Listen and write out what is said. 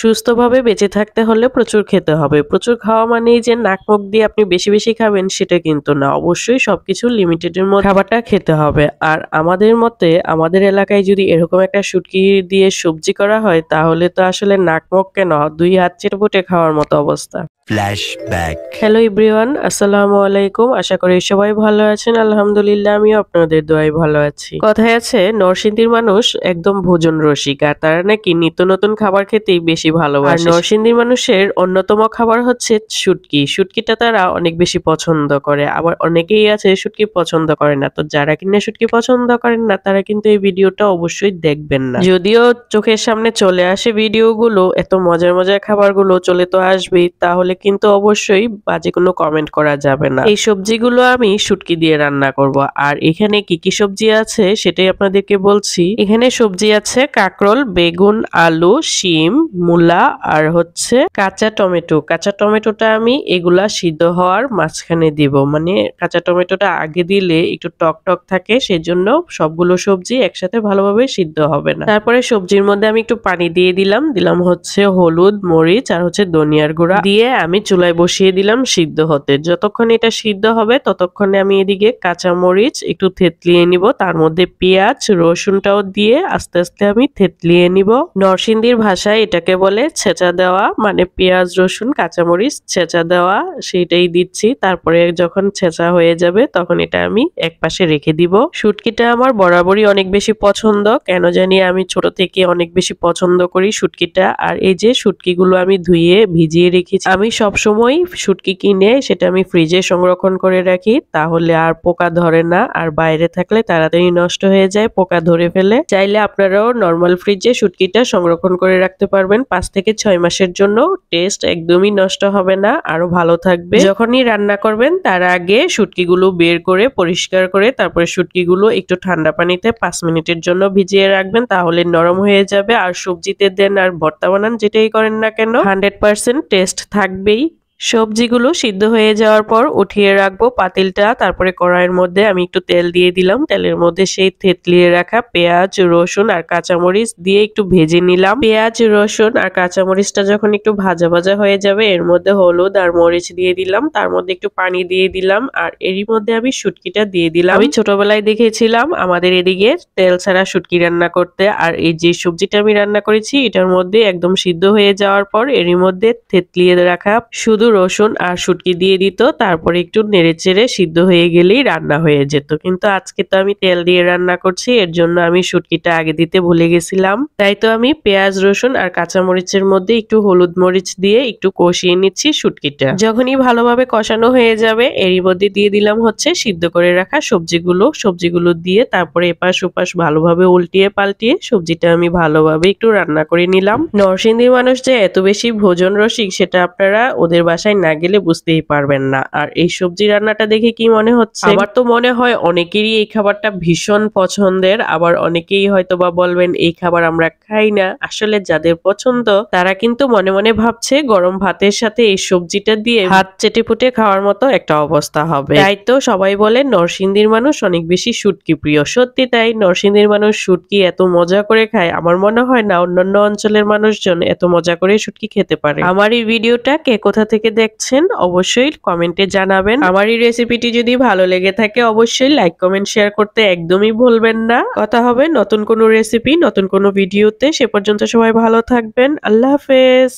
সুস্থভাবে বেঁচে থাকতে হলে প্রচুর খেতে হবে। প্রচুর খাওয়া মানেই যে নাক মুখ দিয়ে আপনি বেশি, বেশি খাবেন সেটা কিন্তু না। অবশ্যই সবকিছু লিমিটেড এর মধ্যে খাবারটা খেতে হবে। আর আমাদের মতে আমাদের এলাকায় যদি এরকম একটা শুটকি দিয়ে সবজি করা হয় তাহলে তো আসলে নাক মুখ কেন ২ হাত চেটেপুটে খাওয়ার মতো অবস্থা। ফ্ল্যাশব্যাক। হ্যালো এভরিওয়ান, আসসালামু আলাইকুম। আশা করি সবাই ভালো আছেন। আলহামদুলিল্লাহ আমিও আপনাদের দোয়ায় ভালো আছি। কথায় আছে নরসিংদীর মানুষ একদম ভোজন রসিক আর তারা নাকি নিত্য নতুন খাবার খেতেই বেশি ভালোবাসে। আর নরসিংদীর মানুষের অন্যতম খাবার হচ্ছে শুটকি। শুটকিটা তারা অনেক বেশি পছন্দ করে। আবার অনেকেই আছে শুটকি পছন্দ করে না। তো যারা কিনা শুটকি পছন্দ করেন না তারা কিন্তু এই ভিডিওটা অবশ্যই দেখবেন না। যদিও চোখের সামনে চলে আসে ভিডিওগুলো, এত মজার মজার খাবারগুলো চলে তো আসবেই, তাহলে কিন্তু অবশ্যই বাজে কোনো কমেন্ট করা যাবে না। এই সবজিগুলো আমি শুটকি দিয়ে রান্না করব। আর এখানে কি কি সবজি আছে সেটাই আপনাদেরকে বলছি। এখানে সবজি আছে কাঁকরোল, বেগুন, আলু, শিম, মূলা আর হচ্ছে কাঁচা টমেটো। কাঁচা টমেটোটা আমি এগুলা সিদ্ধ হওয়ার মাঝখানে দিব, মানে কাঁচা টমেটোটা আগে দিলে একটু টক টক থাকে, সেজন্য সবগুলো সবজি একসাথে ভালোভাবে সিদ্ধ হবে না। তারপরে সবজির মধ্যে আমি একটু পানি দিয়ে দিলাম হচ্ছে হলুদ, মরিচ আর হচ্ছে ধনিয়ার গুঁড়া দিয়ে আমি চুলায় বসিয়ে দিলাম সিদ্ধ হতে। যতক্ষণ এটা সিদ্ধ হবে ততক্ষণে আমি এদিকে কাঁচা মরিচ একটু থেতলিয়ে নিব, তার মধ্যে পেঁয়াজ রসুনটাও দিয়ে আস্তে আস্তে আমি থেতলিয়ে নিব। নরসিংদীর ভাষায় এটাকে বলে ছেঁচা দেওয়া, মানে পেঁয়াজ রসুন কাঁচামরিচ ছেঁচা দেওয়া, সেইটাই দিচ্ছি। তারপরে যখন ছেঁচা হয়ে যাবে তখন এটা আমি এক পাশে রেখে দিব। শুটকিটা আমার বরাবরই অনেক বেশি পছন্দ, কেন জানি আমি ছোট থেকে অনেক বেশি পছন্দ করি শুটকিটা। আর এই যে শুটকিগুলো আমি ধুয়ে ভিজিয়ে রেখেছি। আমি সবসময় শুটকি কিনে সেটা আমি ফ্রিজে সংরক্ষণ করে রাখি, তাহলে আর পোকা ধরে না। আর বাইরে থাকলে তাড়াতাড়ি নষ্ট হয়ে যায়, পোকা ধরে ফেলে। চাইলে আপনারাও নরমাল ফ্রিজে শুটকিটা সংরক্ষণ করে রাখতে পারবেন ৫ থেকে ৬ মাসের জন্য। টেস্ট একদমই নষ্ট হবে না, আরো ভালো থাকবে। যখনই রান্না করবেন তার আগে শুটকিগুলো বের করে পরিষ্কার করে তারপরে শুটকিগুলো একটু ঠান্ডা পানিতে ৫ মিনিটের জন্য ভিজিয়ে রাখবেন, তাহলে নরম হয়ে যাবে। আর সবজিতে দেন আর ভর্তা বানান যেটাই করেন না কেন 100% টেস্ট থাকবেই। সবজিগুলো সিদ্ধ হয়ে যাওয়ার পর উঠিয়ে রাখবো পাতিলটা। তারপরে কড়াইয়ের মধ্যে আমি একটু তেল দিয়ে দিলাম। তেলের মধ্যে সেই থেতলিয়ে রাখা পেঁয়াজ রসুন আর কাঁচামরিচ দিয়ে একটু ভেজে নিলাম। পেঁয়াজ রসুন আর কাঁচামরিচটা যখন একটু ভাজা ভাজা হয়ে যাবে এর মধ্যে হলুদ আর মরিচ দিয়ে দিলাম, তার মধ্যে একটু পানি দিয়ে দিলাম আর এরই মধ্যে আমি শুটকিটা দিয়ে দিলাম। আমি ছোটবেলায় দেখেছিলাম আমাদের এদিকে তেল ছাড়া শুটকি রান্না করতে। আর এই যে সবজিটা আমি রান্না করেছি এটার মধ্যে একদম সিদ্ধ হয়ে যাওয়ার পর এরই মধ্যে থেতলিয়ে রাখা শুধু রসুন আর শুটকি দিয়ে দিত, তারপরে একটু নেড়েচেড়ে সিদ্ধ হয়ে গেলেই রান্না হয়ে যেত। কিন্তু আজকে তো আমি তেল দিয়ে রান্না করছি, এর জন্য আমি শুটকিটা আগে দিতে ভুলে গেছিলাম। তাই তো আমি পেঁয়াজ রসুন আর কাঁচামরিচের মধ্যে একটু হলুদ মরিচ দিয়ে একটু কষিয়ে নিচ্ছি শুটকিটা। যখনই ভালোভাবে কষানো হয়ে যাবে এরই মধ্যে দিয়ে দিলাম হচ্ছে সিদ্ধ করে রাখা সবজিগুলো দিয়ে তারপরে এপাশ ওপাশ ভালোভাবে উল্টিয়ে পাল্টিয়ে সবজিটা আমি ভালোভাবে একটু রান্না করে নিলাম। নরসিংদীর মানুষ যে এত বেশি ভোজন রসিক সেটা আপনারা ওদের বাসায় না গেলে বুঝতেই পারবেন না। আর এই সবজি রান্নাটা দেখে কি মনে হচ্ছে, আমার তো মনে হয় অনেকেরই এই খাবারটা ভীষণ পছন্দের। আবার অনেকেই হয়তো বা বলবেন এই খাবার আমরা খাই না। আসলে যাদের পছন্দ তারা কিন্তু মনে মনে ভাবছে গরম ভাতের সাথে এই সবজিটা দিয়ে ভাত চেটেপুটে খাওয়ার মতো একটা অবস্থা হবে। তাই তো সবাই বলে নরসিংদীর মানুষ অনেক বেশি শুটকি প্রিয়। সত্যি তাই, নরসিংদীর মানুষ শুটকি এত মজা করে খায়, আমার মনে হয় না অন্যান্য অঞ্চলের মানুষজন এত মজা করে শুটকি খেতে পারে। আমার এই ভিডিওটা কে কোথা থেকে দেখছেন অবশ্যই কমেন্টে জানাবেন। আমার এই রেসিপিটি যদি ভালো লেগে থাকে অবশ্যই লাইক কমেন্ট শেয়ার করতে একদমই ভুলবেন না। কথা হবে নতুন কোনো রেসিপি নতুন কোনো ভিডিওতে। সে পর্যন্ত সবাই ভালো থাকবেন। আল্লাহ হাফেজ।